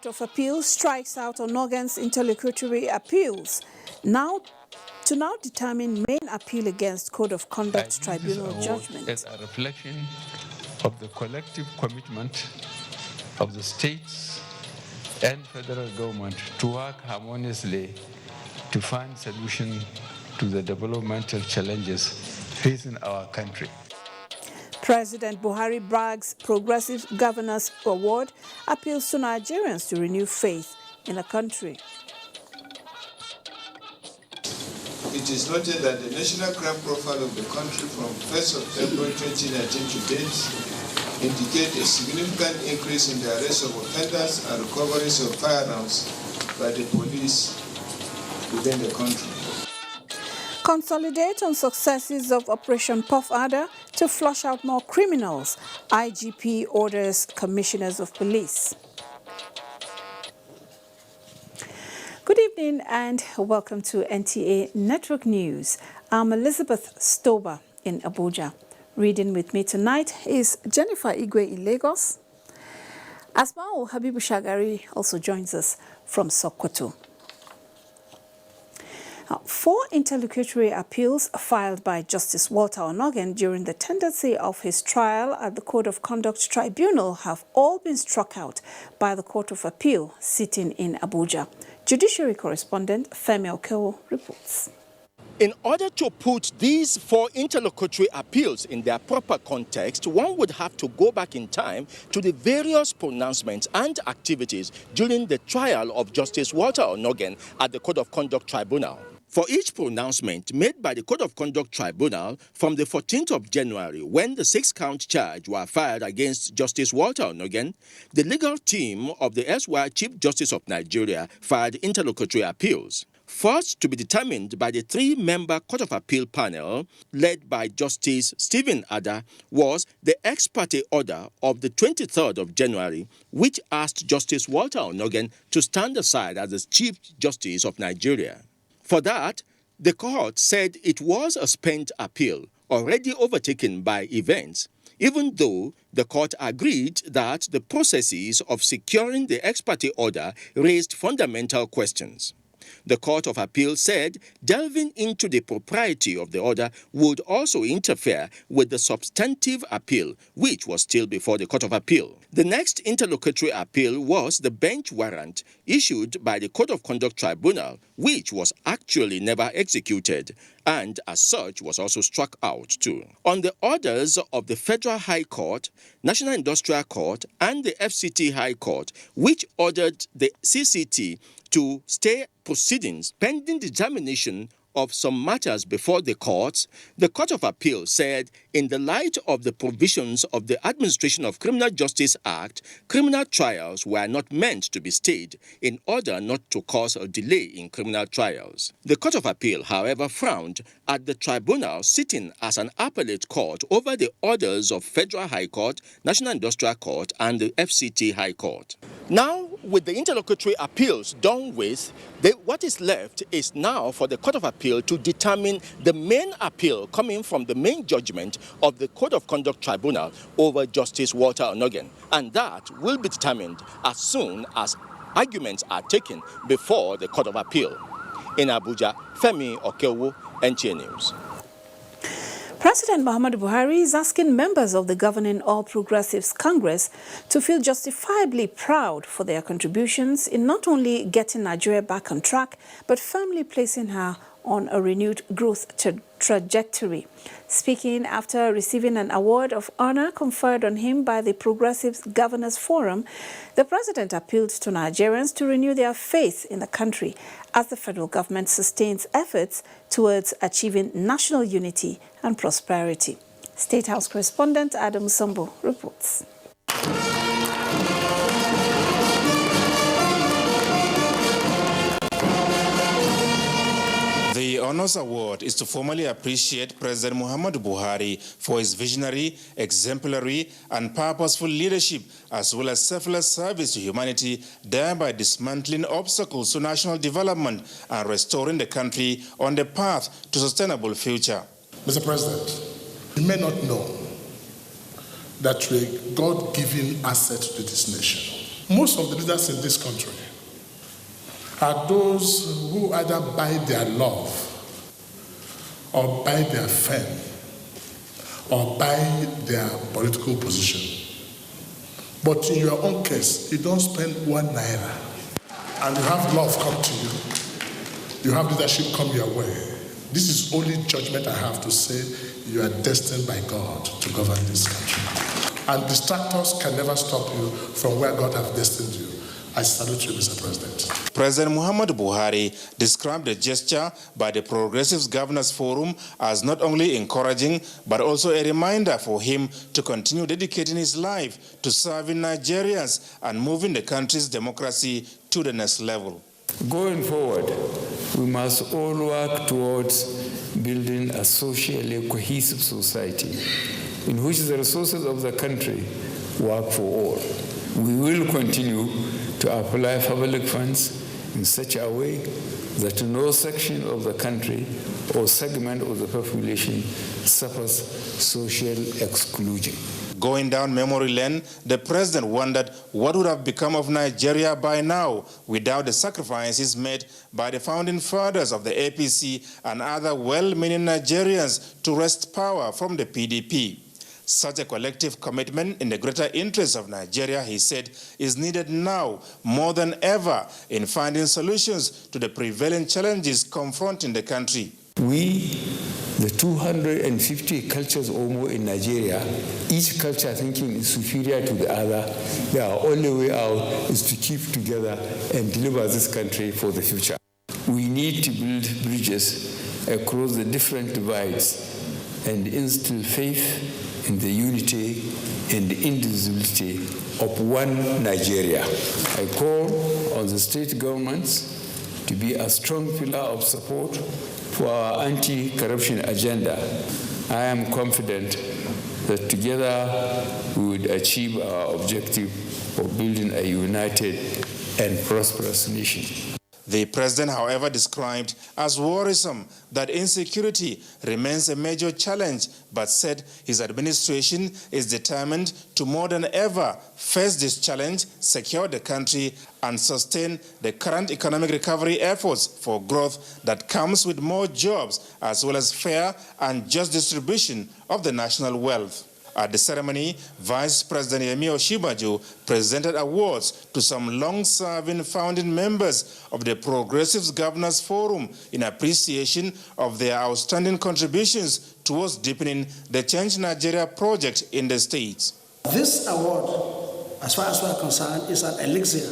Court of Appeal strikes out on Oregon's interlocutory appeals to determine main appeal against Code of Conduct Tribunal judgment. As a reflection of the collective commitment of the states and federal government to work harmoniously to find solutions to the developmental challenges facing our country. President Buhari brags Progressive Governors Award appeals to Nigerians to renew faith in the country. It is noted that the national crime profile of the country from 1st of April 2019 to date indicate a significant increase in the arrest of offenders and recoveries of firearms by the police within the country. Consolidate on successes of Operation Puff Adder to flush out more criminals. IGP orders commissioners of police. Good evening and welcome to NTA Network News. I'm Elizabeth Stober in Abuja. Reading with me tonight is Jennifer Igwe in Lagos. Asmao Habibu Shagari also joins us from Sokoto. 4 interlocutory appeals filed by Justice Walter Onogen during the tendency of his trial at the Code of Conduct Tribunal have all been struck out by the Court of Appeal sitting in Abuja. Judiciary correspondent Femi Okewo reports. In order to put these 4 interlocutory appeals in their proper context, one would have to go back in time to the various pronouncements and activities during the trial of Justice Walter Onogen at the Code of Conduct Tribunal. For each pronouncement made by the Code of Conduct Tribunal from the 14th of January, when the 6-count charge were filed against Justice Walter Onogen, the legal team of the SY Chief Justice of Nigeria filed interlocutory appeals. First to be determined by the 3-member Court of Appeal panel, led by Justice Stephen Adda, was the ex parte order of the 23rd of January, which asked Justice Walter Onogen to stand aside as the Chief Justice of Nigeria. For that, the court said it was a spent appeal, already overtaken by events, even though the court agreed that the processes of securing the ex parte order raised fundamental questions. The Court of Appeal said delving into the propriety of the order would also interfere with the substantive appeal, which was still before the Court of Appeal. The next interlocutory appeal was the bench warrant issued by the Code of Conduct Tribunal, which was actually never executed, and as such was also struck out too. On the orders of the Federal High Court, National Industrial Court, and the FCT High Court, which ordered the CCT to stay proceedings pending determination of some matters before the courts, the Court of Appeal said, in the light of the provisions of the Administration of Criminal Justice Act, criminal trials were not meant to be stayed in order not to cause a delay in criminal trials. The Court of Appeal, however, frowned at the tribunal sitting as an appellate court over the orders of Federal High Court, National Industrial Court, and the FCT High Court. Now, with the interlocutory appeals done with, what is left is now for the Court of Appeal to determine the main appeal coming from the main judgment of the Code of Conduct Tribunal over Justice Walter Onogen. And that will be determined as soon as arguments are taken before the Court of Appeal. In Abuja, Femi Okewo, NTA News. President Muhammadu Buhari is asking members of the governing All Progressives Congress to feel justifiably proud for their contributions in not only getting Nigeria back on track, but firmly placing her on a renewed growth trajectory. Speaking after receiving an award of honor conferred on him by the Progressives Governors Forum, the president appealed to Nigerians to renew their faith in the country as the federal government sustains efforts towards achieving national unity and prosperity. State House correspondent Adam Sambo reports. The Honours Award is to formally appreciate President Muhammadu Buhari for his visionary, exemplary and purposeful leadership, as well as selfless service to humanity, thereby dismantling obstacles to national development and restoring the country on the path to sustainable future. Mr. President, you may not know that we're a God-given asset to this nation. Most of the leaders in this country are those who either buy their love or buy their fame or buy their political position. But in your own case, you don't spend 1 naira and you have love come to you. You have leadership come your way. This is only judgment I have to say you are destined by God to govern this country. And distractors can never stop you from where God has destined you. I salute you, Mr. President. President Muhammadu Buhari described the gesture by the Progressives Governors Forum as not only encouraging, but also a reminder for him to continue dedicating his life to serving Nigerians and moving the country's democracy to the next level. Going forward, we must all work towards building a socially cohesive society in which the resources of the country work for all. We will continue to apply public funds in such a way that no section of the country or segment of the population suffers social exclusion. Going down memory lane, the president wondered what would have become of Nigeria by now without the sacrifices made by the founding fathers of the APC and other well-meaning Nigerians to wrest power from the PDP. Such a collective commitment in the greater interest of Nigeria, he said, is needed now more than ever in finding solutions to the prevailing challenges confronting the country. We, the 250 cultures or more in Nigeria, each culture thinking is superior to the other, the only way out is to keep together and deliver this country for the future. We need to build bridges across the different divides and instill faith in the unity and the indivisibility of one Nigeria. I call on the state governments to be a strong pillar of support for our anti-corruption agenda. I am confident that together we would achieve our objective of building a united and prosperous nation. The president, however, described as worrisome that insecurity remains a major challenge, but said his administration is determined to more than ever face this challenge, secure the country, and sustain the current economic recovery efforts for growth that comes with more jobs, as well as fair and just distribution of the national wealth. At the ceremony, Vice President Yemi Osinbajo presented awards to some long-serving founding members of the Progressives Governors Forum in appreciation of their outstanding contributions towards deepening the Change Nigeria project in the states. This award, as far as we are concerned, is an elixir,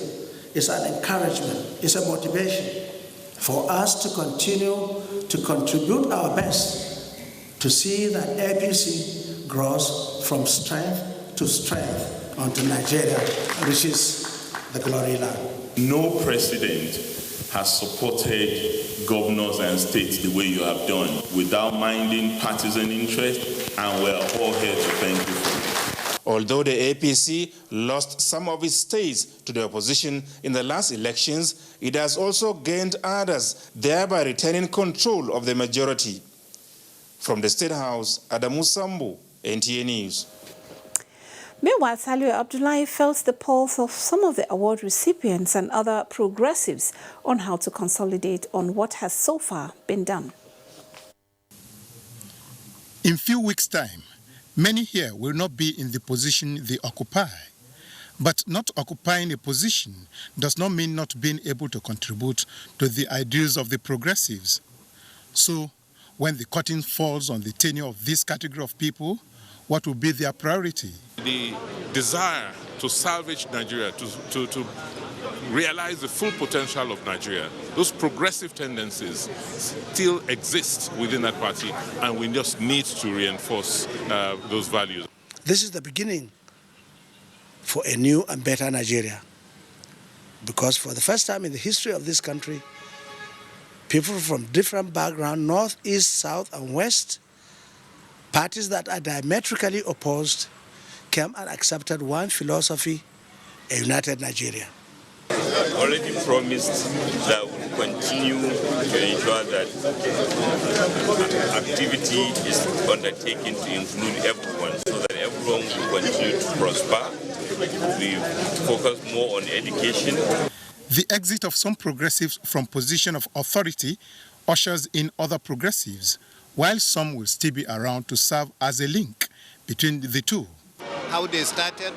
is an encouragement, is a motivation for us to continue to contribute our best to see that APC grows from strength to strength until Nigeria reaches the glory land. No president has supported governors and states the way you have done, without minding partisan interest, and we're all here to thank you for it. Although the APC lost some of its states to the opposition in the last elections, it has also gained others, thereby retaining control of the majority. From the State House, Adamu Sambu, NTA News. Meanwhile, Saliu Abdullahi felt the pulse of some of the award recipients and other progressives on how to consolidate on what has so far been done. In few weeks' time, many here will not be in the position they occupy. But not occupying a position does not mean not being able to contribute to the ideals of the progressives. So, when the curtain falls on the tenure of this category of people, what will be their priority? The desire to salvage Nigeria, to realize the full potential of Nigeria, those progressive tendencies still exist within that party, and we just need to reinforce those values. This is the beginning for a new and better Nigeria, because for the first time in the history of this country, people from different backgrounds, north, east, south, and west, parties that are diametrically opposed, came and accepted one philosophy, a united Nigeria. Already promised that we'll continue to ensure that activity is undertaken to include everyone, so that everyone will continue to prosper we focus more on education. The exit of some progressives from position of authority ushers in other progressives, while some will still be around to serve as a link between the two. How they started,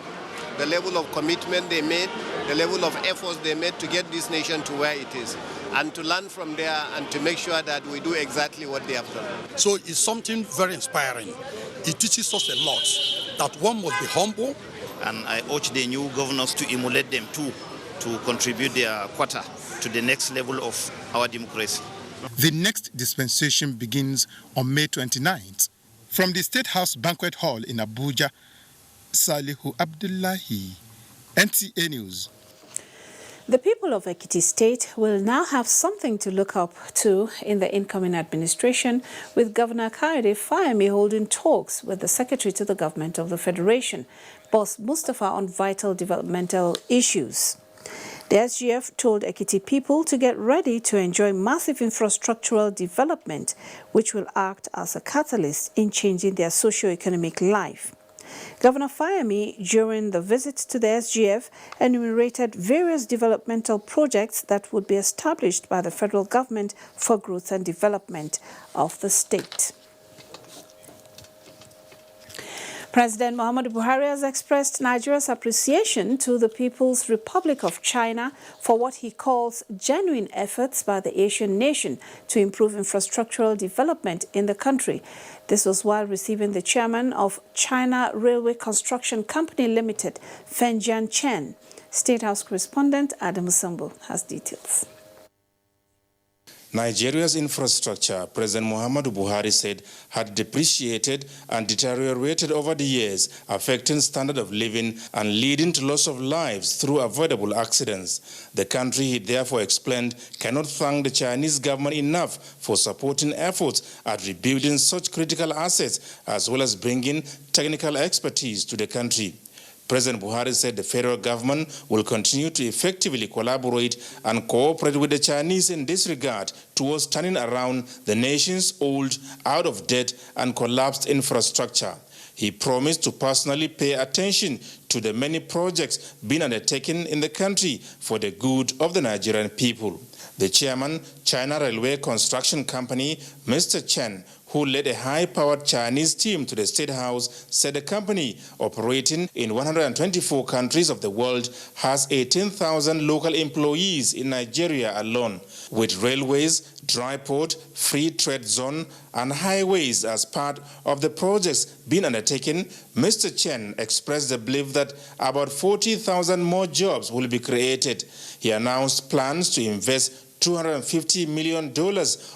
the level of commitment they made, the level of efforts they made to get this nation to where it is, and to learn from there and to make sure that we do exactly what they have done. So it's something very inspiring. It teaches us a lot, that one must be humble. And I urge the new governors to emulate them too, to contribute their quota to the next level of our democracy. The next dispensation begins on May 29th. From the State House Banquet Hall in Abuja, Salihu Abdullahi, NTA News. The people of Ekiti State will now have something to look up to in the incoming administration, with Governor Kayode Fayemi holding talks with the Secretary to the Government of the Federation, Boss Mustapha, on vital developmental issues. The SGF told Ekiti people to get ready to enjoy massive infrastructural development, which will act as a catalyst in changing their socio-economic life. Governor Fayemi, during the visit to the SGF, enumerated various developmental projects that would be established by the federal government for growth and development of the state. President Muhammadu Buhari has expressed Nigeria's appreciation to the People's Republic of China for what he calls genuine efforts by the Asian nation to improve infrastructural development in the country. This was while receiving the chairman of China Railway Construction Company Limited, Fengjian Chen. State House correspondent Adam Sambo has details. Nigeria's infrastructure, President Muhammadu Buhari said, had depreciated and deteriorated over the years, affecting standard of living and leading to loss of lives through avoidable accidents. The country, he therefore explained, cannot thank the Chinese government enough for supporting efforts at rebuilding such critical assets, as well as bringing technical expertise to the country. President Buhari said the federal government will continue to effectively collaborate and cooperate with the Chinese in this regard towards turning around the nation's old, out-of-date and collapsed infrastructure. He promised to personally pay attention to the many projects being undertaken in the country for the good of the Nigerian people. The chairman, China Railway Construction Company, Mr. Chen, who led a high-powered Chinese team to the State House, said the company, operating in 124 countries of the world, has 18,000 local employees in Nigeria alone, with railways, dry port, free trade zone, and highways as part of the projects being undertaken. Mr. Chen expressed the belief that about 40,000 more jobs will be created. He announced plans to invest $250 million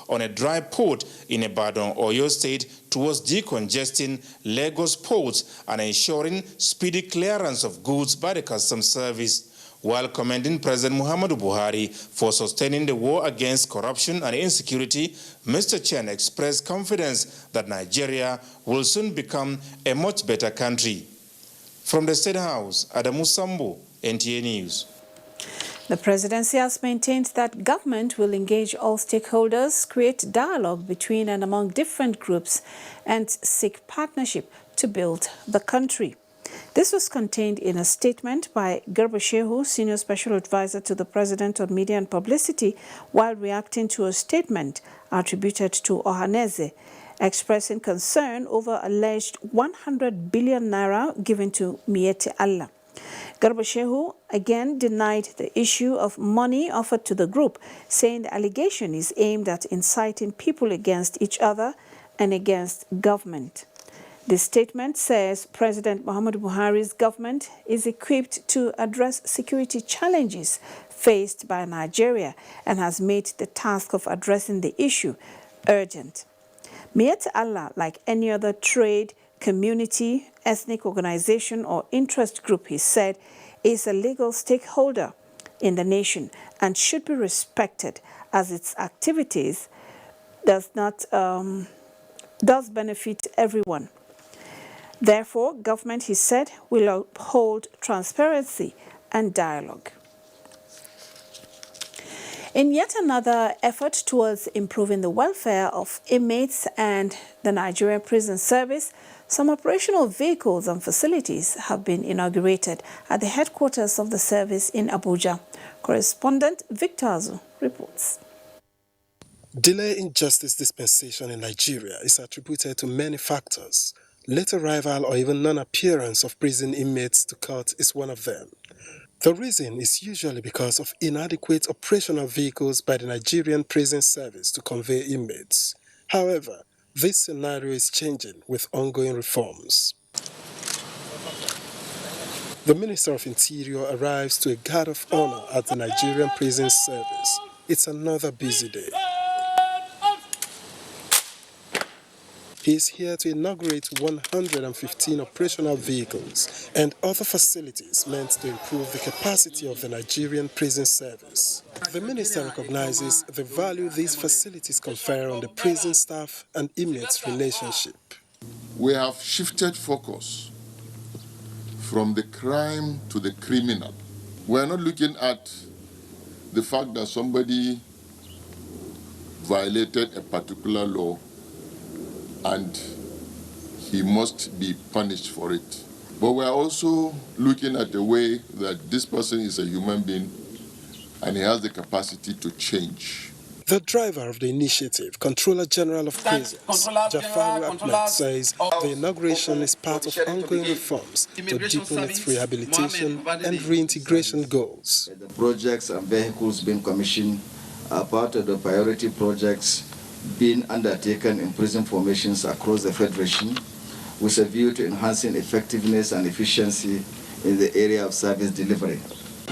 on a dry port in Ibadan, Oyo State, towards decongesting Lagos ports and ensuring speedy clearance of goods by the Customs Service. While commending President Muhammadu Buhari for sustaining the war against corruption and insecurity, Mr. Chen expressed confidence that Nigeria will soon become a much better country. From the State House, Adamu Sambo, NTA News. The presidency has maintained that government will engage all stakeholders, create dialogue between and among different groups, and seek partnership to build the country. This was contained in a statement by Garba Shehu, Senior Special Advisor to the President on Media and Publicity, while reacting to a statement attributed to Ohaneze, expressing concern over alleged 100 billion naira given to Miyetti Allah. Garba Shehu again denied the issue of money offered to the group, saying the allegation is aimed at inciting people against each other and against government. The statement says President Muhammadu Buhari's government is equipped to address security challenges faced by Nigeria and has made the task of addressing the issue urgent. Miyetti Allah, like any other trade, community, ethnic organization or interest group, he said, is a legal stakeholder in the nation and should be respected, as its activities does benefit everyone. Therefore, government, he said, will uphold transparency and dialogue. In yet another effort towards improving the welfare of inmates and the Nigerian Prison Service, Some operational vehicles and facilities have been inaugurated at the headquarters of the service in Abuja. Correspondent Victor Azu reports. Delay in justice dispensation in Nigeria is attributed to many factors. Late arrival or even non-appearance of prison inmates to court is one of them. The reason is usually because of inadequate operational vehicles by the Nigerian prison service to convey inmates. However, this scenario is changing with ongoing reforms. The Minister of Interior arrives to a guard of honor at the Nigerian prison service. It's another busy day. He is here to inaugurate 115 operational vehicles and other facilities meant to improve the capacity of the Nigerian prison service. The minister recognizes the value these facilities confer on the prison staff and inmates' relationship. We have shifted focus from the crime to the criminal. We are not looking at the fact that somebody violated a particular law and he must be punished for it. But we are also looking at the way that this person is a human being and he has the capacity to change. The driver of the initiative, Controller General of Prisons, Jafaru Ahmed, says the inauguration is part of ongoing reforms to deepen its rehabilitation and reintegration goals. The projects and vehicles being commissioned are part of the priority projects being undertaken in prison formations across the Federation with a view to enhancing effectiveness and efficiency in the area of service delivery.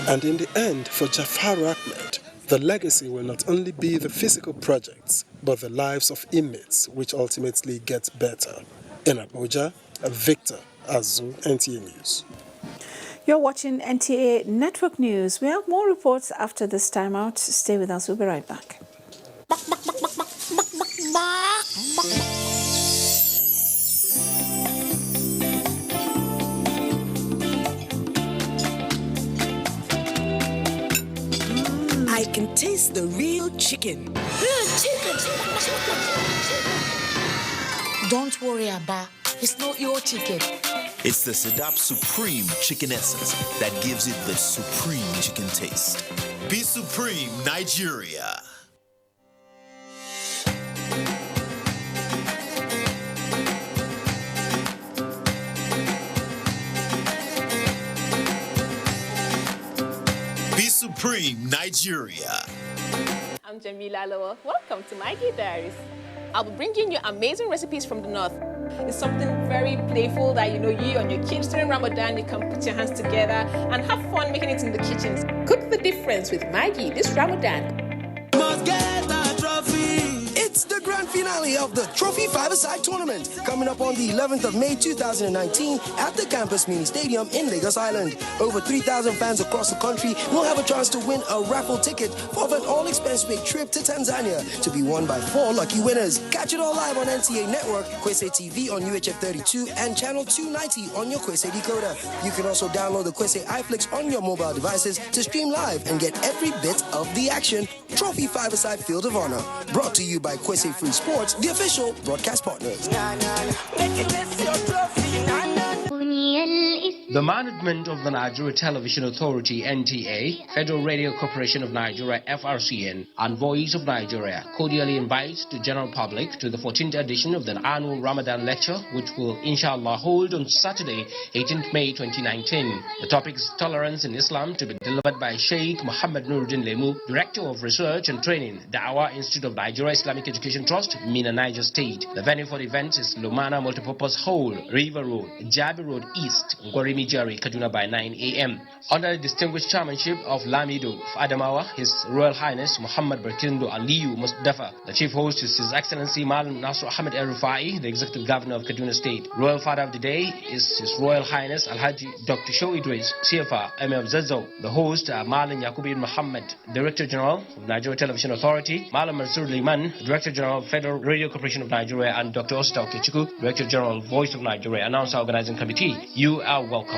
And in the end, for Jafaru Ahmed, the legacy will not only be the physical projects, but the lives of inmates, which ultimately get better. In Abuja, Victor Azu, NTA News. You're watching NTA Network News. We have more reports after this time out. Stay with us. We'll be right back. I can taste the real chicken. Real chicken. Don't worry, Abba. It's not your chicken. It's the Sadap Supreme Chicken Essence that gives it the supreme chicken taste. Be Supreme, Nigeria. Be Supreme, Nigeria. I'm Jamila Loa. Welcome to Maggie Diaries. I'll be bringing you amazing recipes from the north. It's something very playful that you and your kids during Ramadan, you can put your hands together and have fun making it in the kitchens. Cook the difference with Maggie this Ramadan. Must get a trophy. It's the grand finale of the Trophy Five-a-Side Tournament coming up on the 11th of May 2019 at the Campus Mini Stadium in Lagos Island. Over 3,000 fans across the country will have a chance to win a raffle ticket for an all-expense-paid trip to Tanzania to be won by 4 lucky winners. Catch it all live on NTA Network, Kwese TV on UHF 32 and Channel 290 on your Kwese decoder. You can also download the Kwese iFlix on your mobile devices to stream live and get every bit of the action. Trophy Five-a-Side Field of Honor, brought to you by Kwese Free Sports, the official broadcast partners. The management of the Nigeria Television Authority (NTA), Federal Radio Corporation of Nigeria (FRCN), and Voice of Nigeria cordially invites the general public to the 14th edition of the annual Ramadan lecture, which will inshallah hold on Saturday, 18th May 2019. The topic is Tolerance in Islam, to be delivered by Sheikh Muhammad Nuruddin Lemu, Director of Research and Training, Dawah Institute of Nigeria Islamic Education Trust, Mina, Niger State. The venue for the event is Lumana Multipurpose Hall, River Road, Jabi Road East, Ngorimi Jari, Kaduna by 9 a.m. Under the distinguished chairmanship of Lamido of Adamawa, His Royal Highness Muhammad Berkindo Aliyu Mustafa. The chief host is His Excellency Malam Nasr Ahmed El-Rufai, the Executive Governor of Kaduna State. Royal Father of the Day is His Royal Highness Alhaji Dr. Show Idris, CFA, Emir of Zazzau. The host Malam Yakubi Muhammad, Director General of Nigeria Television Authority, Malam Mansur Liman, Director General of Federal Radio Corporation of Nigeria, and Dr. Osita Okechukwu, Director General of Voice of Nigeria, Announcer Organizing Committee. You are welcome.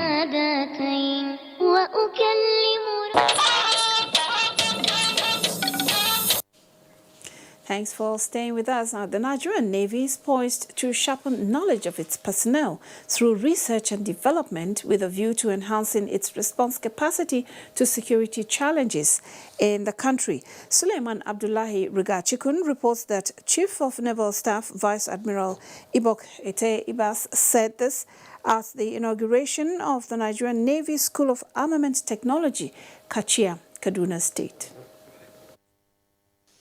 Thanks for staying with us. Now, the Nigerian Navy is poised to sharpen knowledge of its personnel through research and development with a view to enhancing its response capacity to security challenges in the country. Suleiman Abdullahi Rigachikun reports that Chief of Naval Staff Vice Admiral Ibok Ete Ibas said this at the inauguration of the Nigerian Navy School of Armament Technology, Kachia, Kaduna State.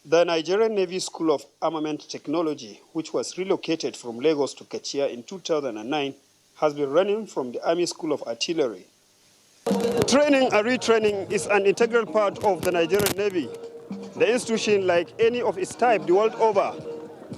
The Nigerian Navy School of Armament Technology, which was relocated from Lagos to Kachia in 2009, has been running from the Army School of Artillery. Training and retraining is an integral part of the Nigerian Navy. The institution, like any of its type the world over,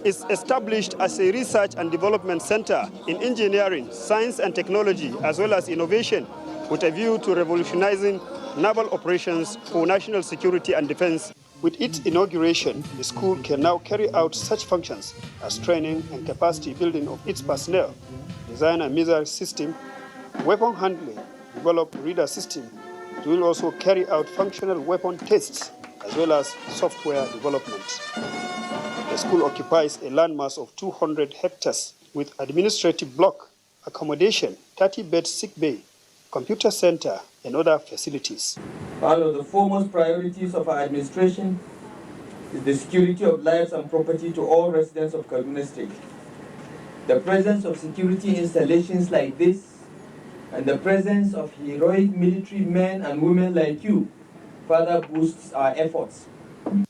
is established as a research and development center in engineering, science and technology, as well as innovation, with a view to revolutionizing naval operations for national security and defense. With its inauguration, the school can now carry out such functions as training and capacity building of its personnel, design a missile system, weapon handling, develop radar system. It will also carry out functional weapon tests as well as software development. The school occupies a landmass of 200 hectares with administrative block, accommodation, 30-bed sick bay, computer center, and other facilities. One of the foremost priorities of our administration is the security of lives and property to all residents of Kaduna State. The presence of security installations like this and the presence of heroic military men and women like you further boosts our efforts.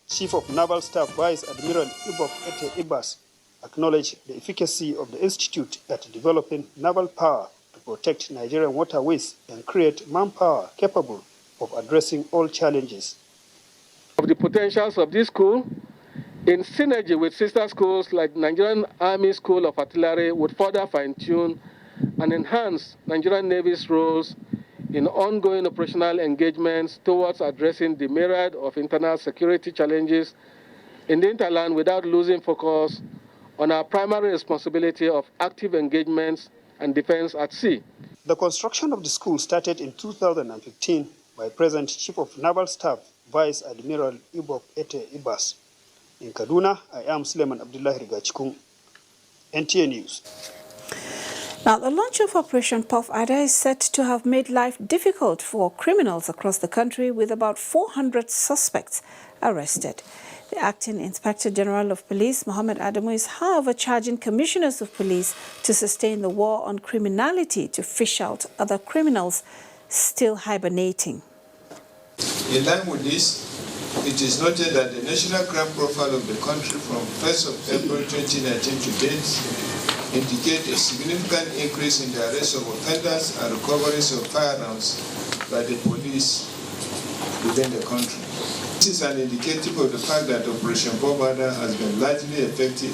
Chief of Naval Staff Vice Admiral Ibok Ete Ibas acknowledged the efficacy of the institute at developing naval power to protect Nigerian waterways and create manpower capable of addressing all challenges. Of the potentials of this school, in synergy with sister schools like Nigerian Army School of Artillery, would further fine-tune and enhance Nigerian Navy's roles in ongoing operational engagements towards addressing the myriad of internal security challenges in the hinterland without losing focus on our primary responsibility of active engagements and defense at sea. The construction of the school started in 2015 by present Chief of Naval Staff Vice Admiral Ibok Ete Ibas. In Kaduna, I am Suleiman Abdullahi Rigachikun, NTA News. Now, the launch of Operation Puff Ada is set to have made life difficult for criminals across the country, with about 400 suspects arrested. The Acting Inspector General of Police, Mohammed Adamu, is however charging commissioners of police to sustain the war on criminality to fish out other criminals still hibernating. In line with this, it is noted that the national crime profile of the country from 1st of April 2019 to date indicate a significant increase in the arrest of offenders and recoveries of firearms by the police within the country. This is an indicative of the fact that Operation Bobada has been largely effective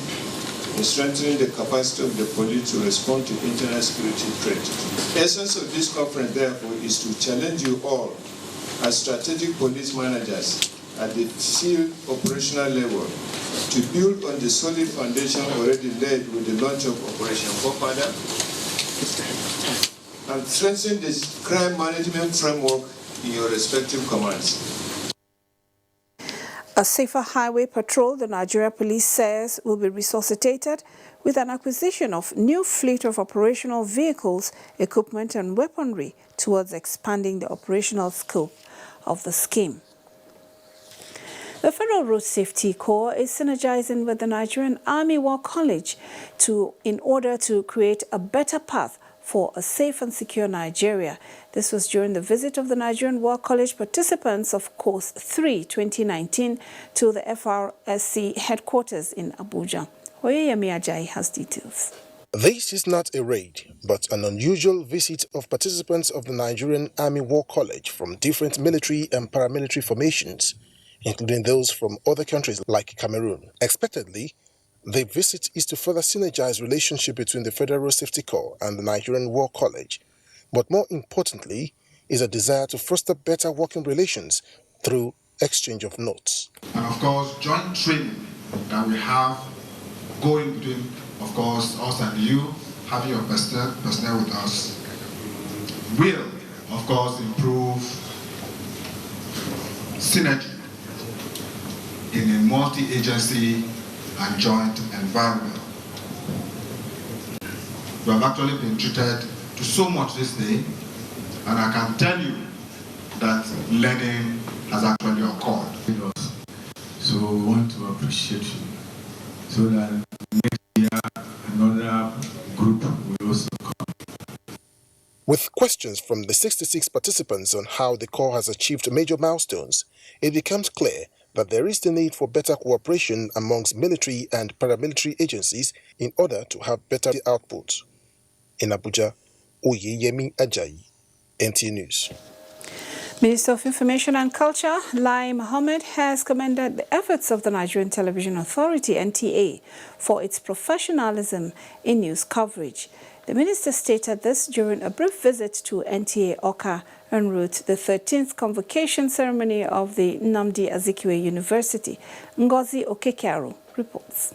in strengthening the capacity of the police to respond to internal security threats. The essence of this conference, therefore, is to challenge you all as strategic police managers at the field operational level to build on the solid foundation already laid with the launch of Operation Bobada and strengthen the crime management framework in your respective commands. A safer highway patrol, the Nigeria Police says, will be resuscitated with an acquisition of new fleet of operational vehicles, equipment and weaponry towards expanding the operational scope of the scheme. The Federal Road Safety Corps is synergizing with the Nigerian Army War College in order to create a better path for a safe and secure Nigeria. This was during the visit of the Nigerian War College participants of Course 3 2019 to the FRSC headquarters in Abuja. Oyeyemi Ajayi has details. This is not a raid, but an unusual visit of participants of the Nigerian Army War College from different military and paramilitary formations, including those from other countries like Cameroon. Expectedly, the visit is to further synergize relationship between the Federal Road Safety Corps and the Nigerian War College, but more importantly, is a desire to foster better working relations through exchange of notes. And of course, joint training that we have going between, of course, us and you, having your personnel with us, will, of course, improve synergy in a multi-agency and joint and very well. We have actually been treated to so much this day, and I can tell you that learning has actually occurred. So we want to appreciate you, so that next year another group will also come. With questions from the 66 participants on how the Corps has achieved major milestones, it becomes clear that there is the need for better cooperation amongst military and paramilitary agencies in order to have better output. In Abuja, Oyeyemi Ajayi, NTA News. Minister of Information and Culture, Lai Mohammed, has commended the efforts of the Nigerian Television Authority, NTA, for its professionalism in news coverage. The minister stated this during a brief visit to NTA Awka en route the 13th convocation ceremony of the Nnamdi Azikiwe University. Ngozi Okekaro reports.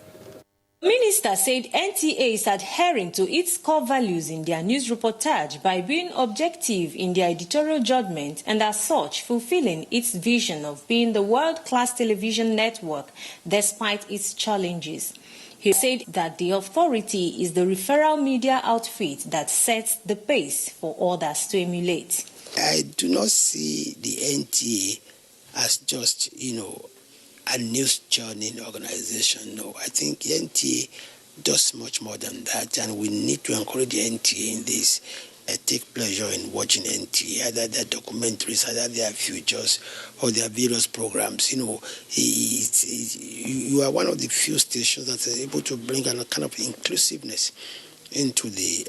The minister said NTA is adhering to its core values in their news reportage by being objective in their editorial judgment and as such fulfilling its vision of being the world-class television network despite its challenges. He said that the authority is the referral media outfit that sets the pace for others to emulate. I do not see the NTA as just, a news churning organization. No, I think NTA does much more than that, and we need to encourage the NTA in this. I take pleasure in watching NTA, either their documentaries, either their futures, or their various programs. You are one of the few stations that are able to bring a kind of inclusiveness into the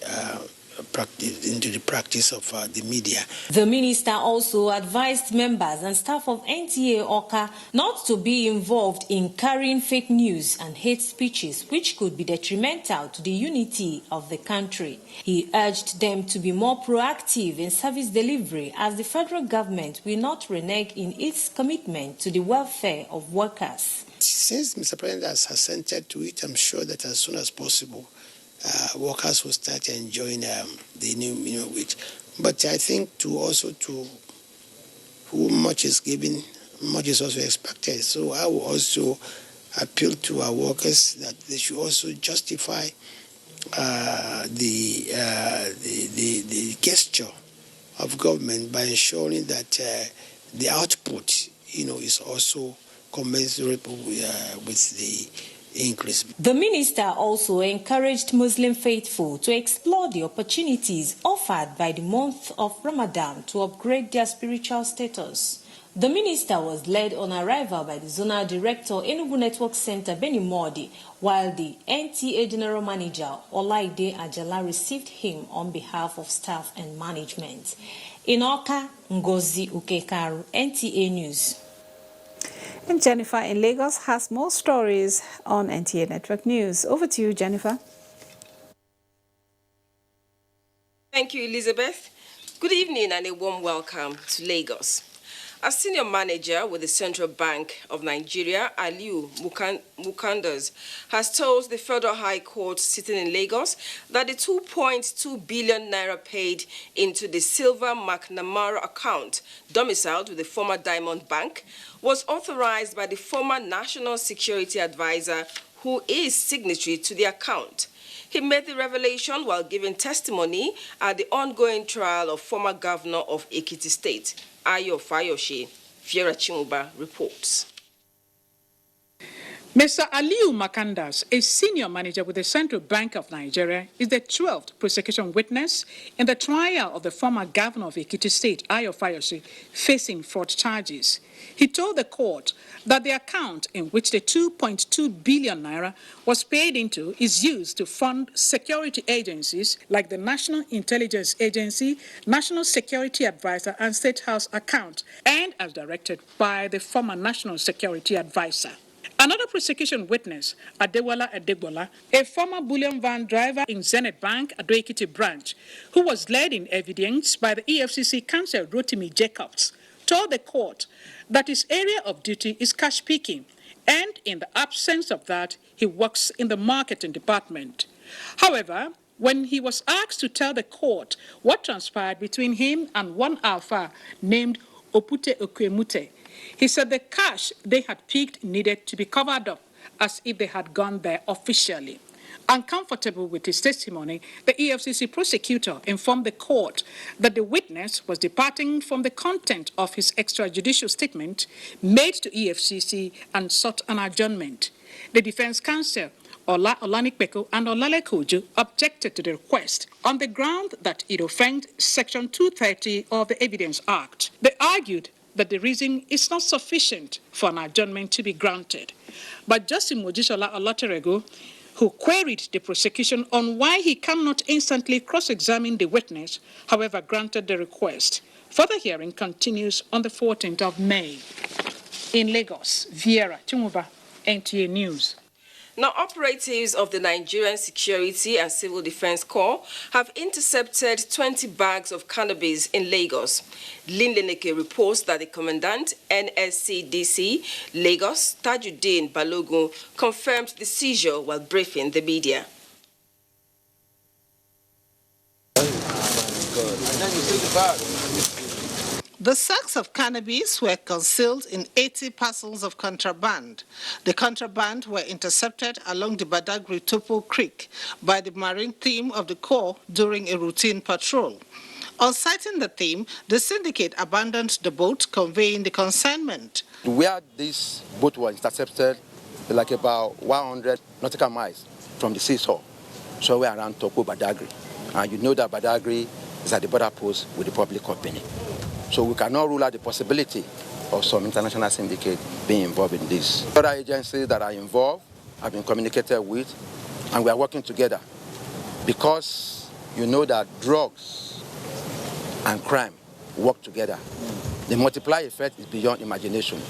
practice of the media. The minister also advised members and staff of NTA Awka not to be involved in carrying fake news and hate speeches which could be detrimental to the unity of the country. He urged them to be more proactive in service delivery as the federal government will not renege in its commitment to the welfare of workers. Since Mr. President has assented to it, I'm sure that as soon as possible workers will start enjoying the new wage. But I think to who much is given, much is also expected. So I will also appeal to our workers that they should also justify the gesture of government by ensuring that the output, is also commensurate with the increase. The minister also encouraged Muslim faithful to explore the opportunities offered by the month of Ramadan to upgrade their spiritual status. The minister was led on arrival by the zonal director Enugu Network Center Benny Modi, while the NTA general manager Olaide Ajala received him on behalf of staff and management. In Awka, Ngozi Okekaro, NTA News. And Jennifer in Lagos has more stories on NTA Network News. Over to you, Jennifer. Thank you, Elizabeth. Good evening and a warm welcome to Lagos. A senior manager with the Central Bank of Nigeria, Aliu Mukandas, has told the Federal High Court sitting in Lagos that the 2.2 billion naira paid into the Silver McNamara account, domiciled with the former Diamond Bank, was authorized by the former National Security Advisor, who is signatory to the account. He made the revelation while giving testimony at the ongoing trial of former governor of Ekiti State, Ayo Fayoshe. Fiera Chimuba reports. Mr. Aliu Makandas, a senior manager with the Central Bank of Nigeria, is the 12th prosecution witness in the trial of the former governor of Ekiti State, Ayo Fayoshe, facing fraud charges. He told the court that the account in which the 2.2 billion naira was paid into is used to fund security agencies like the National Intelligence Agency, National Security Advisor, and State House account, and as directed by the former National Security Advisor. Another prosecution witness, Adewala Adegbola, a former bullion van driver in Zenith Bank, Ado Ekiti branch, who was led in evidence by the EFCC counsel Rotimi Jacobs, told the court that his area of duty is cash picking, and in the absence of that, he works in the marketing department. However, when he was asked to tell the court what transpired between him and one alpha named Opute Okwemute, he said the cash they had picked needed to be covered up as if they had gone there officially. Uncomfortable with his testimony, the EFCC prosecutor informed the court that the witness was departing from the content of his extrajudicial statement made to EFCC and sought an adjournment. The defense counsel, Ola Olanikpeko and Olale Kojo, objected to the request on the ground that it offended Section 230 of the Evidence Act. They argued that the reason is not sufficient for an adjournment to be granted. But Justice Mojisola Olaterego, who queried the prosecution on why he cannot instantly cross-examine the witness, however, granted the request. Further hearing continues on the 14th of May. In Lagos, Viera Chumuba, NTA News. Now, operatives of the Nigerian Security and Civil Defense Corps have intercepted 20 bags of cannabis in Lagos. Lin Leneke reports that the Commandant, NSCDC Lagos, Tajuddin Balogun, confirmed the seizure while briefing the media. The sacks of cannabis were concealed in 80 parcels of contraband. The contraband were intercepted along the Badagry Topo Creek by the marine team of the Corps during a routine patrol. On sighting the team, the syndicate abandoned the boat conveying the consignment. Where this boat was intercepted, like about 100 nautical miles from the seashore, so we're around Topo Badagry. And you know that Badagry is at the border post with the public company. So we cannot rule out the possibility of some international syndicate being involved in this. Other agencies that are involved have been communicated with, and we are working together because you know that drugs and crime work together. The multiplier effect is beyond imagination.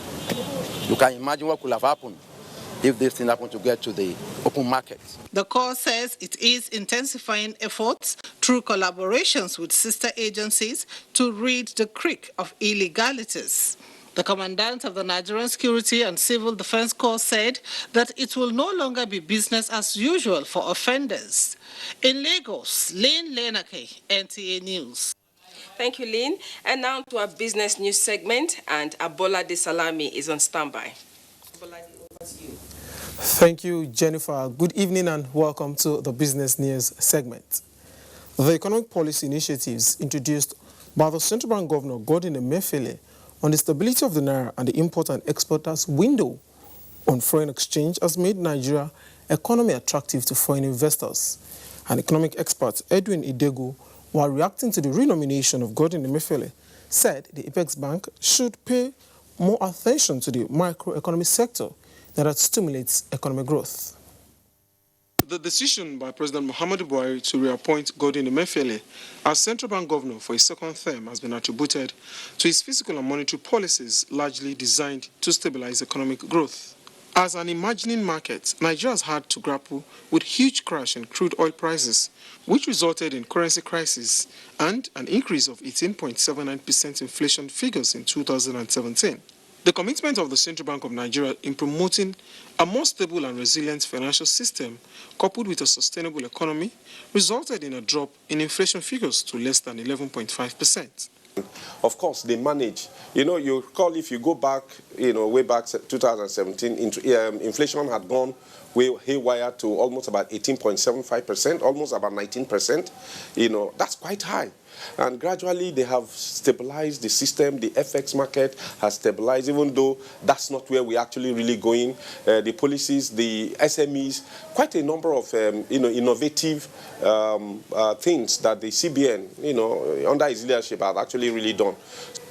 You can imagine what could have happened if this thing happened to get to the open market. The Corps says it is intensifying efforts through collaborations with sister agencies to rid the creek of illegalities. The Commandant of the Nigerian Security and Civil Defense Corps said that it will no longer be business as usual for offenders. In Lagos, Lane Lenake, NTA News. Thank you, Lynn. And now to our business news segment, and Abola De Salami is on standby. Abola, over to you. Thank you, Jennifer. Good evening and welcome to the business news segment. The economic policy initiatives introduced by the Central Bank Governor Godwin Emefiele on the stability of the Naira and the import and exporters window on foreign exchange has made Nigeria economy attractive to foreign investors. An economic expert, Edwin Idegu, while reacting to the renomination of Godwin Emefiele, said the Apex Bank should pay more attention to the microeconomic sector that stimulates economic growth. The decision by President Muhammadu Buhari to reappoint Godwin Emefiele as Central Bank Governor for his second term has been attributed to his fiscal and monetary policies largely designed to stabilize economic growth. As an emerging market, Nigeria has had to grapple with huge crash in crude oil prices, which resulted in currency crisis and an increase of 18.79% inflation figures in 2017. The commitment of the Central Bank of Nigeria in promoting a more stable and resilient financial system, coupled with a sustainable economy, resulted in a drop in inflation figures to less than 11.5%. Of course, they manage. You know, you recall if you go back, way back 2017, inflation had gone way haywire to almost about 18.75%, almost about 19%. That's quite high. And gradually they have stabilized the system. The FX market has stabilized, even though that's not where we're actually really going. The policies, the SMEs, quite a number of innovative things that the CBN, under his leadership, have actually really done.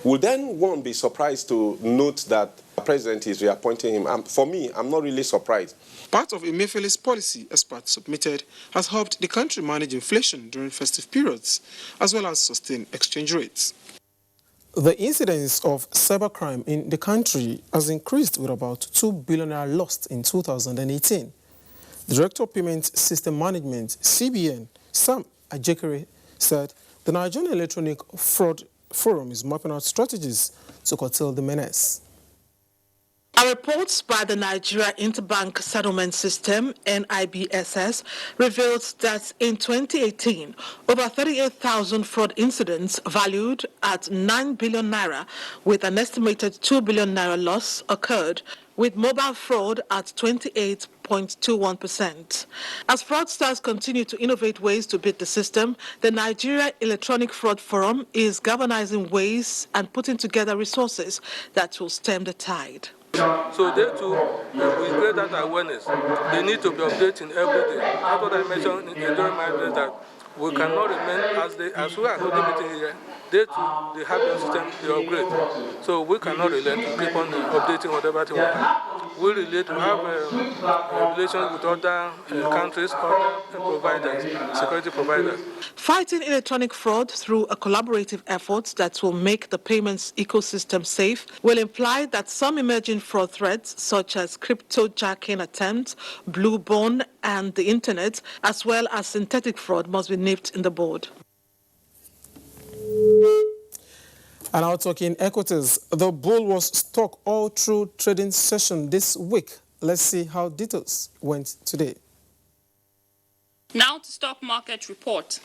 Will then one be surprised to note that the president is reappointing him? For me, I'm not really surprised. Part of Emefiele's policy, experts submitted, has helped the country manage inflation during festive periods, as well as sustain exchange rates. The incidence of cybercrime in the country has increased with about 2 billion naira lost in 2018. The Director of Payment System Management, CBN, Sam Ajekere, said the Nigerian Electronic Fraud Forum is mapping out strategies to curtail the menace. A report by the Nigeria Interbank Settlement System, NIBSS, reveals that in 2018, over 38,000 fraud incidents valued at 9 billion naira with an estimated 2 billion naira loss occurred with mobile fraud at 28.21%. As fraudsters continue to innovate ways to beat the system, the Nigeria Electronic Fraud Forum is galvanizing ways and putting together resources that will stem the tide. So they too, we create that awareness. They need to be updating every day. That's what I mentioned during my address, that we cannot remain as we are holding meeting here. They too, they have their system, they upgrade. So we cannot relent to keep on updating whatever thing we have. We relate to have relations with other countries, other providers, security providers. Fighting electronic fraud through a collaborative effort that will make the payments ecosystem safe will imply that some emerging fraud threats, such as crypto-jacking attempts, blue bond, and the internet, as well as synthetic fraud, must be nipped in the bud. And now talking equities, the bull was stuck all through trading session this week. Let's see how details went today. Now to stock market report.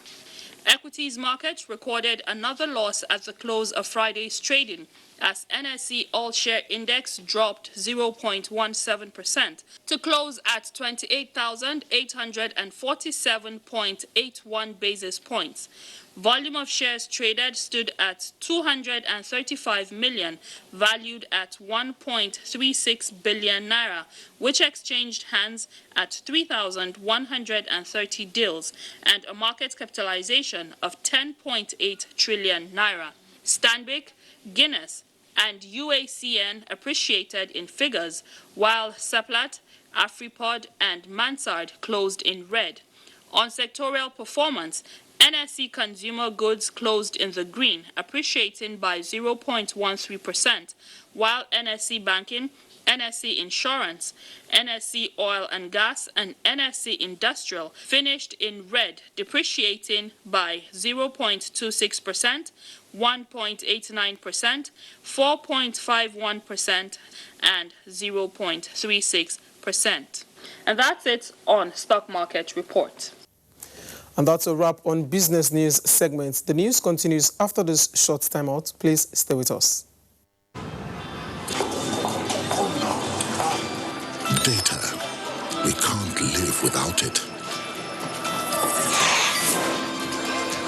Equities market recorded another loss at the close of Friday's trading as NSE All-Share Index dropped 0.17% to close at 28,847.81 basis points. Volume of shares traded stood at 235 million, valued at 1.36 billion naira, which exchanged hands at 3,130 deals and a market capitalization of 10.8 trillion naira. Stanbic, Guinness, and UACN appreciated in figures, while Seplat, Afripod, and Mansard closed in red. On sectorial performance, NSE Consumer Goods closed in the green, appreciating by 0.13%, while NSE Banking, NSE Insurance, NSE Oil and Gas, and NSE Industrial finished in red, depreciating by 0.26%, 1.89%, 4.51%, and 0.36%. And that's it on Stock Market Report. And that's a wrap on Business News segment. The news continues after this short timeout. Please stay with us. Data. We can't live without it.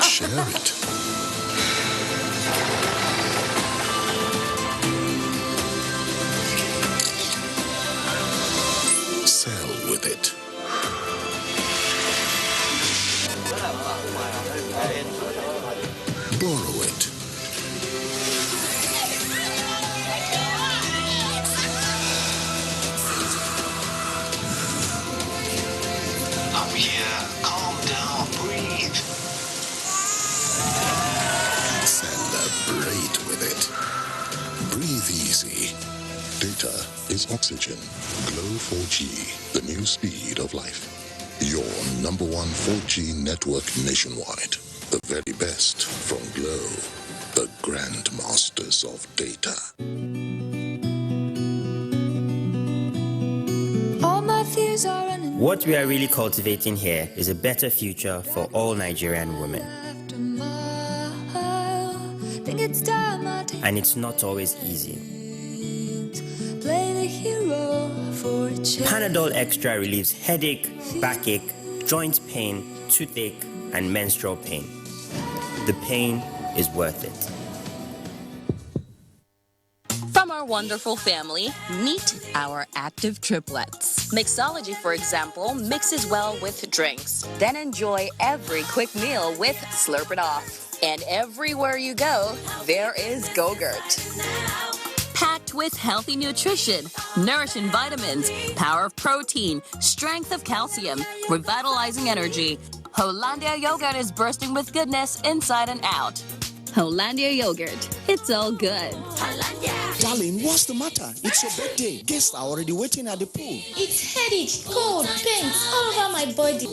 Share it. Sell with it. Borrow it. I'm here. Calm down. Breathe. Celebrate with it. Breathe easy. Data is oxygen. Glow 4G, the new speed of life. Your number one 4G network nationwide. The very best from Glow, the grandmasters of data. All my fears are running. What we are really cultivating here is a better future for all Nigerian women. And it's not always easy. Panadol Extra relieves headache, backache, joint pain, toothache, and menstrual pain. The pain is worth it. From our wonderful family, meet our active triplets. Mixology, for example, mixes well with drinks. Then enjoy every quick meal with Slurp It Off. And everywhere you go, there is Go-Gurt. Packed with healthy nutrition, nourishing vitamins, power of protein, strength of calcium, revitalizing energy. Hollandia yogurt is bursting with goodness inside and out. Hollandia yogurt, it's all good. Hollandia. Darling, what's the matter? It's your birthday. Guests are already waiting at the pool. It's headache, cold, pains all over my body.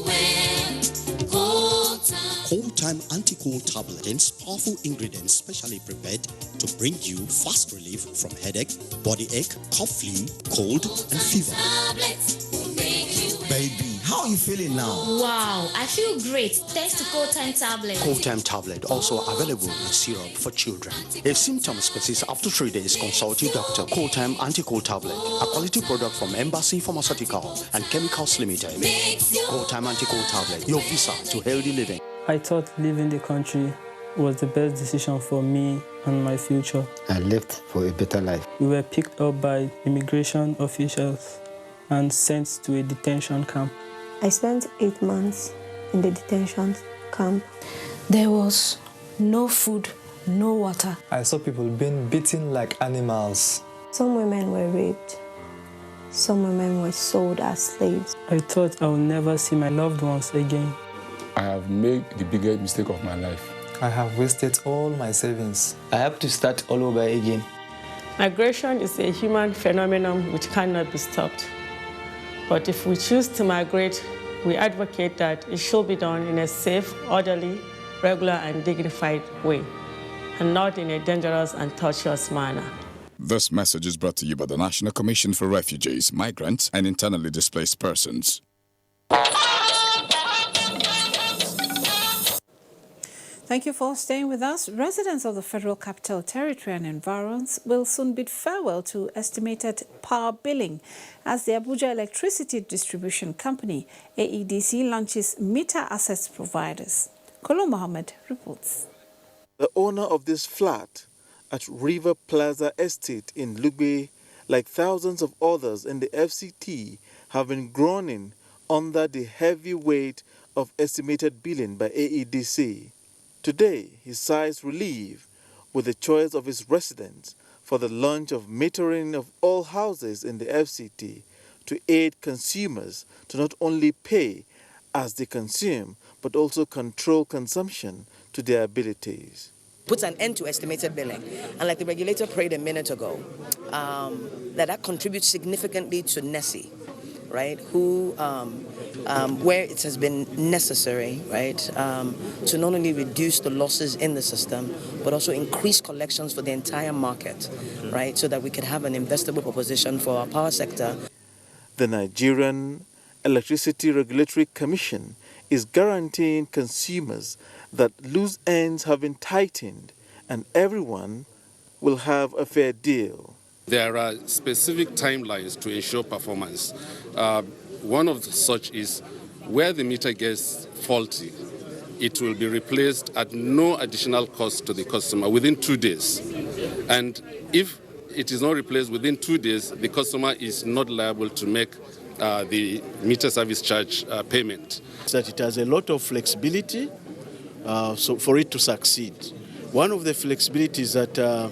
Cold Time Anti-Cold Tablet contains powerful ingredients specially prepared to bring you fast relief from headache, body ache, cough, flu, cold, and fever. Baby, how are you feeling now? Wow, I feel great thanks to Cold Time tablet. Cold Time tablet also available in syrup for children. If symptoms persist after 3 days, consult your doctor. Cold Time anti-cold tablet, a quality product from Embassy Pharmaceutical and Chemicals Limited. Cold Time anti-cold tablet, your visa to healthy living. I thought leaving the country was the best decision for me and my future. I left for a better life. We were picked up by immigration officials and sent to a detention camp. I spent 8 months in the detention camp. There was no food, no water. I saw people being beaten like animals. Some women were raped. Some women were sold as slaves. I thought I would never see my loved ones again. I have made the biggest mistake of my life. I have wasted all my savings. I have to start all over again. Migration is a human phenomenon which cannot be stopped. But if we choose to migrate, we advocate that it should be done in a safe, orderly, regular, and dignified way, and not in a dangerous and tortuous manner. This message is brought to you by the National Commission for Refugees, Migrants, and Internally Displaced Persons. Thank you for staying with us. Residents of the Federal Capital Territory and environs will soon bid farewell to estimated power billing as the Abuja Electricity Distribution Company, AEDC, launches meter access providers. Kolo Mohammed reports. The owner of this flat at River Plaza Estate in Lugbe, like thousands of others in the FCT, have been groaning under the heavy weight of estimated billing by AEDC. Today, he sighs relief with the choice of his residents for the launch of metering of all houses in the FCT to aid consumers to not only pay as they consume, but also control consumption to their abilities. Puts an end to estimated billing. And like the regulator prayed a minute ago, that contributes significantly to NESI, right, who, where it has been necessary, right, to not only reduce the losses in the system, but also increase collections for the entire market, right, so that we can have an investable proposition for our power sector. The Nigerian Electricity Regulatory Commission is guaranteeing consumers that loose ends have been tightened and everyone will have a fair deal. There are specific timelines to ensure performance. One of such is where the meter gets faulty, it will be replaced at no additional cost to the customer within 2 days. And if it is not replaced within 2 days, the customer is not liable to make the meter service charge payment. That it has a lot of flexibility so for it to succeed. One of the flexibilities that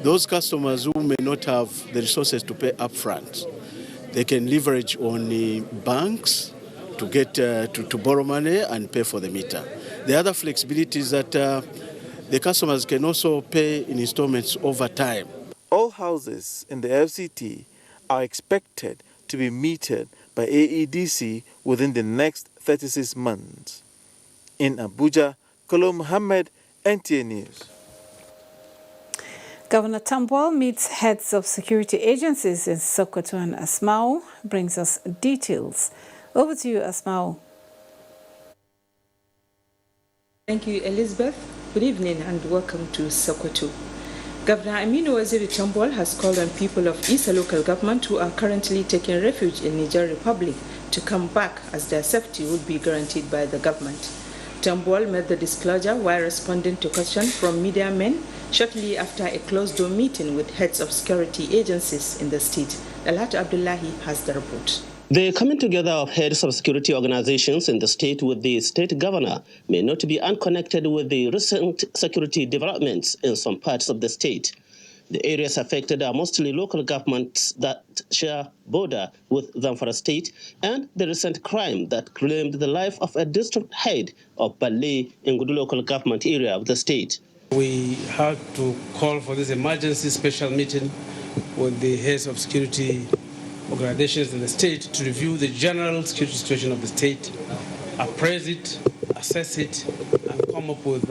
those customers who may not have the resources to pay upfront, they can leverage on the banks to get to borrow money and pay for the meter. The other flexibility is that the customers can also pay in installments over time. All houses in the FCT are expected to be metered by AEDC within the next 36 months. In Abuja, Kolo Mohammed, NTA News. Governor Tambuwal meets heads of security agencies in Sokoto and Asmau, brings us details. Over to you, Asmau. Thank you, Elizabeth. Good evening and welcome to Sokoto. Governor Aminu Waziri Tambuwal has called on people of Isa local government who are currently taking refuge in Niger Republic to come back as their safety would be guaranteed by the government. Tambuwal made the disclosure while responding to questions from media men shortly after a closed-door meeting with heads of security agencies in the state. Alhat Abdullahi has the report. The coming together of heads of security organizations in the state with the state governor may not be unconnected with the recent security developments in some parts of the state. The areas affected are mostly local governments that share border with Zamfara state and the recent crime that claimed the life of a district head of Balle in Gudu local government area of the state. We had to call for this emergency special meeting with the heads of security organizations in the state to review the general security situation of the state, appraise it, assess it, and come up with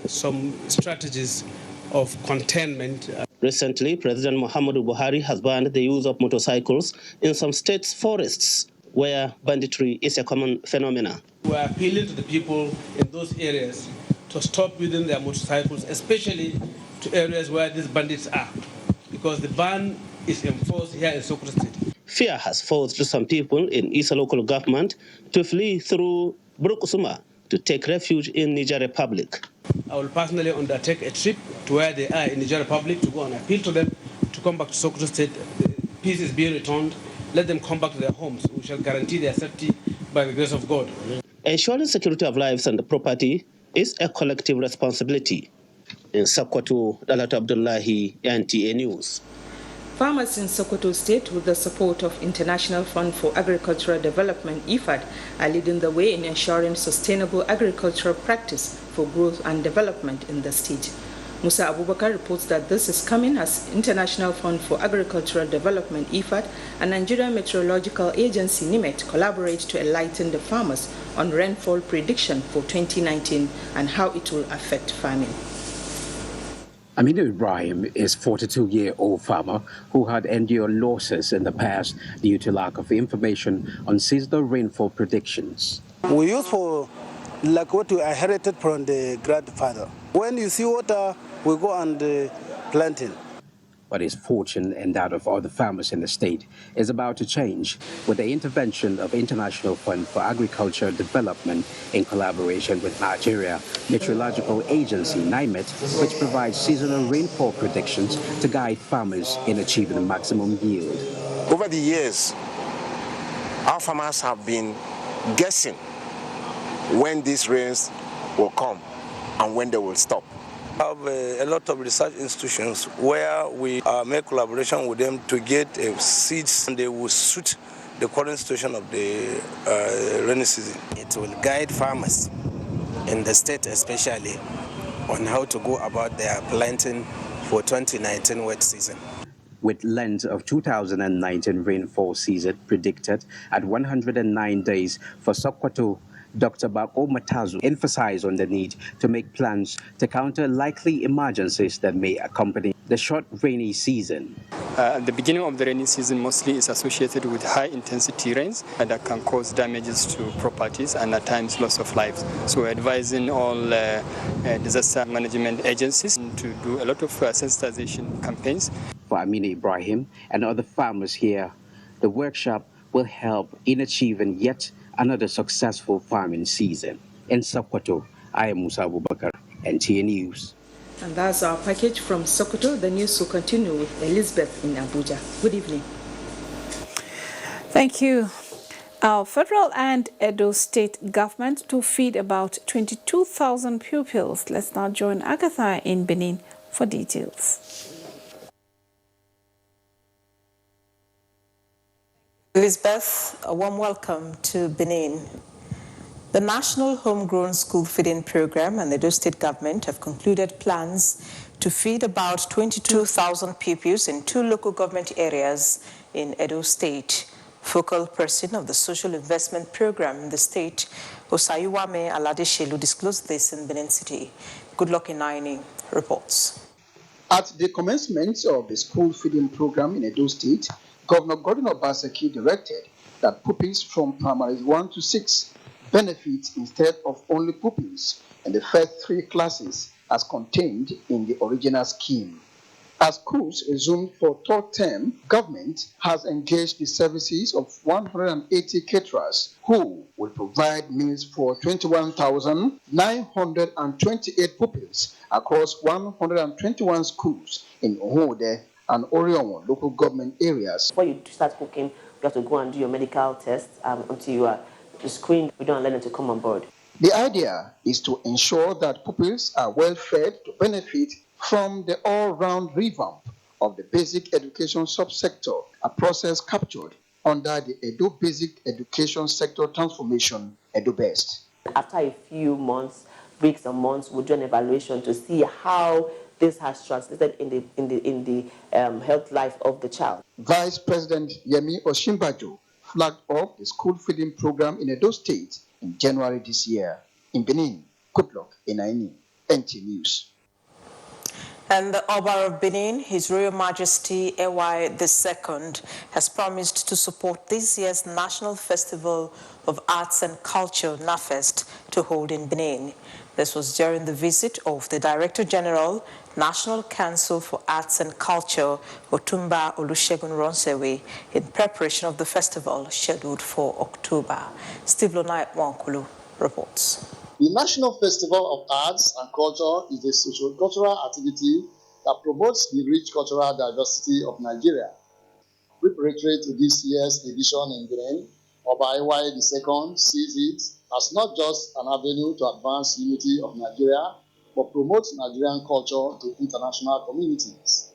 some strategies of containment. Recently, President Muhammadu Buhari has banned the use of motorcycles in some states' forests, where banditry is a common phenomenon. We're appealing to the people in those areas to stop using their motorcycles, especially to areas where these bandits are, because the ban is enforced here in Sokoto State. Fear has forced some people in Isa local government to flee through Burukusuma to take refuge in Niger Republic. I will personally undertake a trip to where they are in Niger Republic to go and appeal to them to come back to Sokoto State. Peace is being returned. Let them come back to their homes. We shall guarantee their safety by the grace of God. Ensuring security of lives and property is a collective responsibility. In Sokoto, Dalat Abdullahi, NTA News. Farmers in Sokoto State, with the support of International Fund for Agricultural Development, IFAD, are leading the way in ensuring sustainable agricultural practice for growth and development in the state. Musa Abubakar reports that this is coming as International Fund for Agricultural Development, IFAD, and Nigerian Meteorological Agency, NIMET, collaborate to enlighten the farmers on rainfall prediction for 2019 and how it will affect farming. Aminu Ibrahim is a 42-year-old farmer who had endured losses in the past due to lack of information on seasonal rainfall predictions. We use for like what we inherited from the grandfather. When you see water, we go and plant it. But his fortune and that of other farmers in the state is about to change with the intervention of International Fund for Agricultural Development in collaboration with Nigeria Meteorological Agency, NIMET, which provides seasonal rainfall predictions to guide farmers in achieving the maximum yield. Over the years, our farmers have been guessing when these rains will come and when they will stop. We have a lot of research institutions where we make collaboration with them to get seeds, and they will suit the current situation of the rainy season. It will guide farmers in the state especially on how to go about their planting for 2019 wet season. With length of 2019 rainfall season predicted at 109 days for Sokoto, Dr. Bako Matazu emphasized on the need to make plans to counter likely emergencies that may accompany the short rainy season. The beginning of the rainy season mostly is associated with high-intensity rains that can cause damages to properties and at times loss of lives. So we're advising all disaster management agencies to do a lot of sensitization campaigns. For Aminu Ibrahim and other farmers here, the workshop will help in achieving yet another successful farming season. In Sokoto, I am Musa Abubakar, NTA News. And that's our package from Sokoto. The news will continue with Elizabeth in Abuja. Good evening. Thank you. Our federal and Edo state government to feed about 22,000 pupils. Let's now join Agatha in Benin for details. Elizabeth, a warm welcome to Benin. The National Homegrown School Feeding Program and the Edo State government have concluded plans to feed about 22,000 pupils in 2 local government areas in Edo State. Focal person of the Social Investment Program in the state, Osayuwame Aladeshelu, disclosed this in Benin City. Good luck in Naini reports. At the commencement of the school feeding program in Edo State, Governor Gordon Obaseki directed that pupils from primary 1 to 6 benefit instead of only pupils in the first 3 classes as contained in the original scheme. As schools resumed for 3rd term, government has engaged the services of 180 caterers who will provide meals for 21,928 pupils across 121 schools in Ohode and Orion local government areas. Before you start cooking, you have to go and do your medical test until you are screened. We don't allow them to come on board. The idea is to ensure that pupils are well fed to benefit from the all-round revamp of the basic education subsector, a process captured under the Edo Basic Education Sector Transformation, Edo Best. After a few months, weeks and months, we'll do an evaluation to see how this has translated in the health life of the child. Vice President Yemi Oshimbajo flagged off the school feeding program in Edo State in January this year. In Benin, good luck in Aini, NT News. And the Oba of Benin, His Royal Majesty Ewa II, has promised to support this year's National Festival of Arts and Culture, NAFEST, to hold in Benin. This was during the visit of the Director General, National Council for Arts and Culture, Otumba Olusegun Ronsewe, in preparation of the festival scheduled for October. Steve Lonai Wankulu reports. The National Festival of Arts and Culture is a socio-cultural activity that promotes the rich cultural diversity of Nigeria. Preparatory to this year's edition in Benin, Oba Ewa II sees it as not just an avenue to advance unity of Nigeria, but promote Nigerian culture to international communities.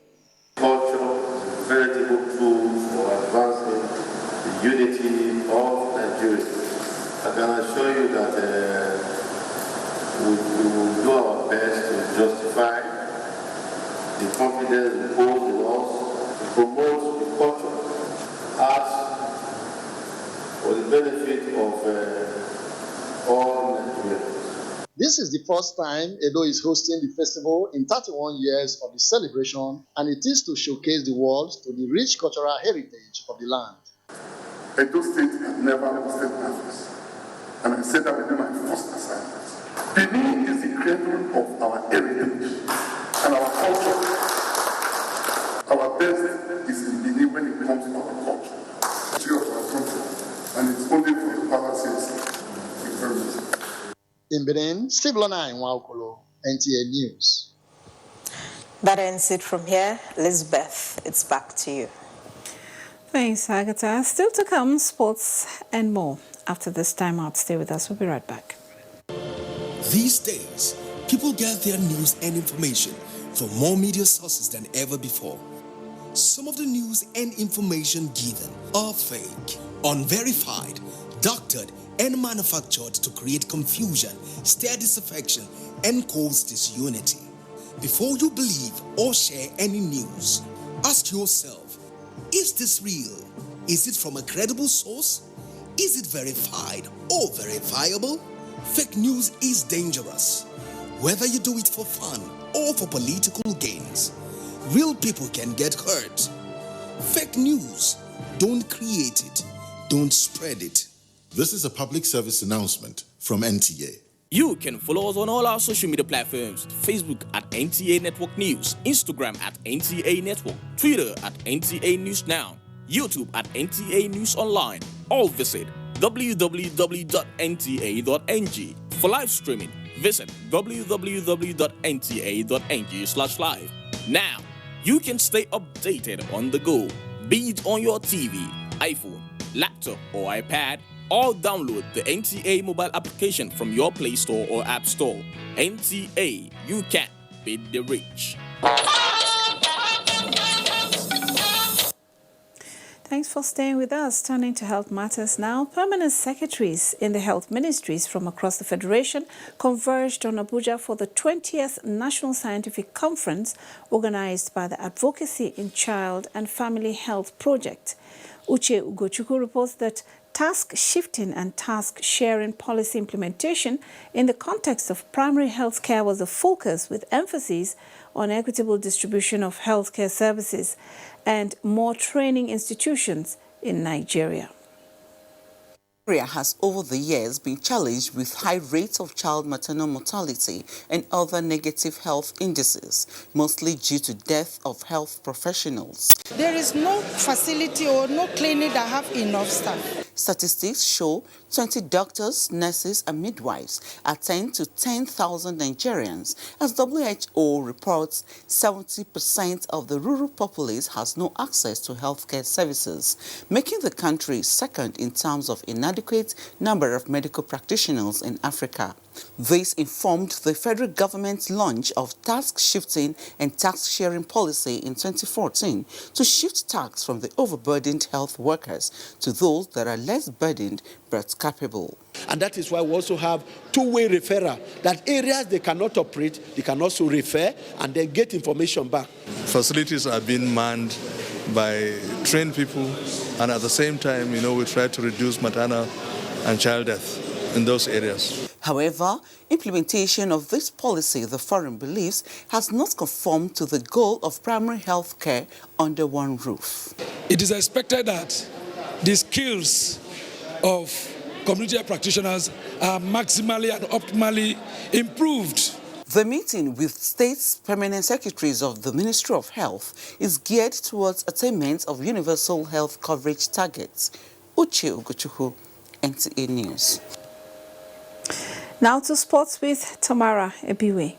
Culture is a veritable tool for advancing the unity of Nigeria. I can assure you that we will do our best to justify the confidence imposed in us to promote the culture, arts, for the benefit of all Nigerians. This is the first time Edo is hosting the festival in 31 years of the celebration, and it is to showcase the world to the rich cultural heritage of the land. Edo State has never hosted NAFEST, and I said that within my first assignment. Benin is the cradle of our heritage and our culture. Our best is in Benin when it comes to our culture. It's of our country, and it's only for the palaces we permit. In Benin, Steve Lonai Wankulu, NTA News. That ends it from here. Elizabeth, it's back to you. Thanks, Agatha. Still to come, sports and more. After this time out, stay with us. We'll be right back. These days, people get their news and information from more media sources than ever before. Some of the news and information given are fake, unverified, doctored, and manufactured to create confusion, stir disaffection, and cause disunity. Before you believe or share any news, ask yourself, is this real? Is it from a credible source? Is it verified or verifiable? Fake news is dangerous. Whether you do it for fun or for political gains, real people can get hurt. Fake news, don't create it, don't spread it. This is a public service announcement from NTA. You can follow us on all our social media platforms: Facebook at NTA Network News, Instagram at NTA Network, Twitter at NTA News Now, YouTube at NTA News Online. Or visit www.nta.ng. For live streaming, visit www.nta.ng/live. Now, you can stay updated on the go, be it on your TV, iPhone, laptop, or iPad, or download the NTA mobile application from your Play Store or App Store. NTA, you can beat the rich. Thanks for staying with us. Turning to health matters now. Permanent secretaries in the health ministries from across the Federation converged on Abuja for the 20th National Scientific Conference organized by the Advocacy in Child and Family Health Project. Uche Ugochukwu reports that task shifting and task sharing policy implementation in the context of primary health care was a focus, with emphasis on equitable distribution of healthcare services and more training institutions in Nigeria. Nigeria has over the years been challenged with high rates of child maternal mortality and other negative health indices, mostly due to death of health professionals. There is no facility or no clinic that have enough staff. Statistics show 20 doctors, nurses, and midwives attend to 10,000 Nigerians. As WHO reports, 70% of the rural populace has no access to healthcare services, making the country second in terms of inadequate number of medical practitioners in Africa. This informed the federal government's launch of task shifting and task sharing policy in 2014 to shift tasks from the overburdened health workers to those that are less burdened but capable. And that is why we also have two-way referral, that areas they cannot operate, they can also refer and then get information back. Facilities are being manned by trained people, and at the same time, we try to reduce maternal and child death. in those areas. However, implementation of this policy, the forum believes, has not conformed to the goal of primary health care under one roof. It is expected that the skills of community health practitioners are maximally and optimally improved. The meeting with states' permanent secretaries of the Ministry of Health is geared towards attainment of universal health coverage targets. Uche Ugochukwu, NTA News. Now to sports with Tamara Ebiwe.